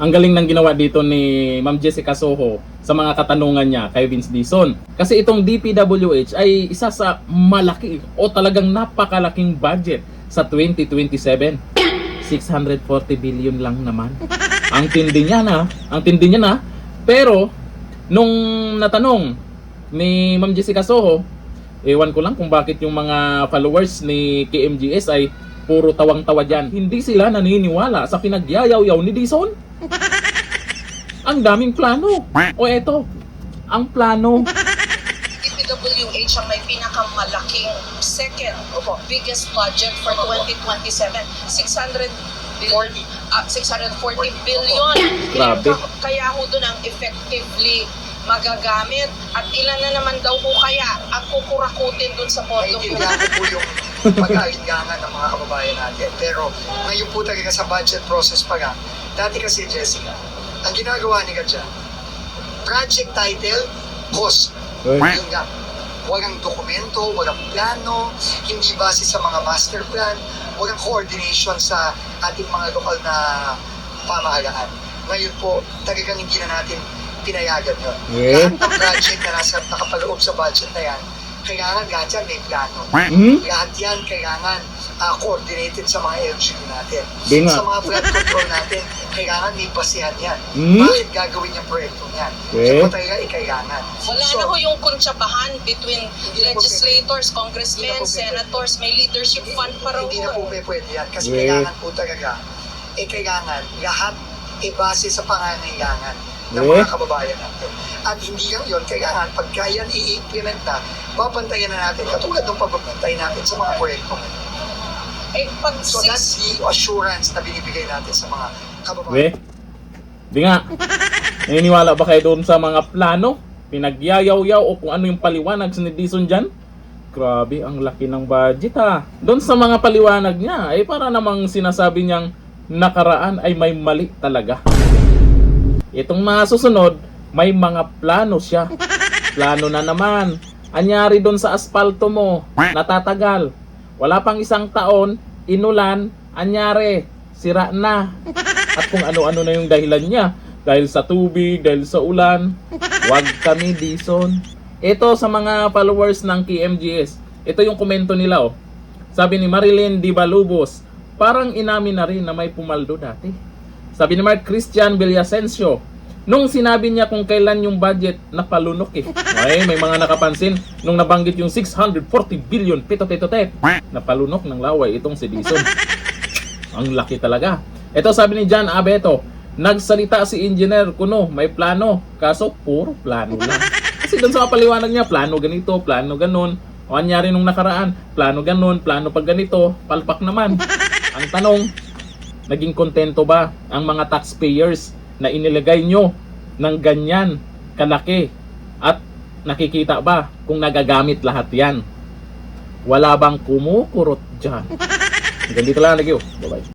Ang galing ng ginawa dito ni Ma'am Jessica Soho sa mga katanungan niya kay Vince Dizon. Kasi itong DPWH ay isa sa malaki o talagang napakalaking budget sa 2027. 640 billion lang naman. Ang tindi niya na. Pero nung natanong ni Ma'am Jessica Soho, ewan ko lang kung bakit yung mga followers ni KMJS ay puro tawang-tawa dyan. Hindi sila naniniwala sa pinagyayaw-yaw ni Dizon. Ang daming plano. O eto, ang plano. DPWH ang may pinakamalaking second biggest budget for 2027. 640 billion. Grabe. Kaya ho doon ang effectively magagamit at ilan na naman daw po kaya ang kukurakutin doon sa pondo. Naiintindihan ko po yung pag-aalingangan ng mga kababayan natin. Pero ngayon po talaga sa budget process pa nga, dati kasi Jessica, ang ginagawa ni Gadya, project title, cost. Uy. Yun nga. Walang dokumento, walang plano, hindi base sa mga master plan, walang coordination sa ating mga lokal na pamahalaan. Ngayon po, talagang hindi na natin pinayagan yun. Yeah. Lahat ng project na nakapaloob sa budget na yan, kailangan lahat yan may plano. Lahat yan kailangan coordinated sa mga LGU natin. Di nga. Sa mga flood control natin, kailangan may basihan yan. Bakit gagawin yung proyekto yan? Okay. So, talaga kailangan. Wala na ho yung kuntsabahan between legislators, congressmen, senators, may leadership fund para Hindi na po pwede yan. Kasi Yeah. kailangan po talaga, kailangan lahat base sa pangangailangan ng Yeah. mga kababayan natin. At hindi lang yun, kailangan pagka yan i-implement na, babantayan na natin, katulad ng pagbabantay natin sa mga proyekto. So that's the assurance na binibigay natin sa mga kababayan. Di nga. Naniniwala ba kayo doon sa mga plano? Pinagyayaw-yaw o kung ano yung paliwanag ni Dizon dyan? Grabe, ang laki ng budget ha. Doon sa mga paliwanag niya, ay para namang sinasabi niyang nakaraan ay may mali talaga. Itong mga susunod, may mga plano siya. Plano na naman. Anyari doon sa asfalto mo, natatagal. Wala pang isang taon, inulan, anyari, sira na. At kung ano-ano na yung dahilan niya. Dahil sa tubig, dahil sa ulan. Wag kami, Dizon. Ito sa mga followers ng KMJS. Ito yung komento nila oh. Sabi ni Marilyn Dibalubos, parang inamin na rin na may pumaldo dati. Sabi ni Mark Christian Villasencio, nung sinabi niya kung kailan yung budget, napalunok eh. Ay, may mga nakapansin, nung nabanggit yung 640 billion, pito-tito-tet, napalunok ng laway itong si Dizon. Ang laki talaga. Ito sabi ni John Abeto, nagsalita si Engineer Kuno, may plano, kaso puro plano lang. Kasi doon sa paliwanag niya, plano ganito, plano ganon. O anyari nung nakaraan, plano ganon, plano pag ganito, palpak naman. Ang tanong, naging kontento ba ang mga taxpayers na inilagay nyo ng ganyan kalaki at nakikita ba kung nagagamit lahat yan? Wala bang kumukurot dyan? Hanggang dito lang, bye bye.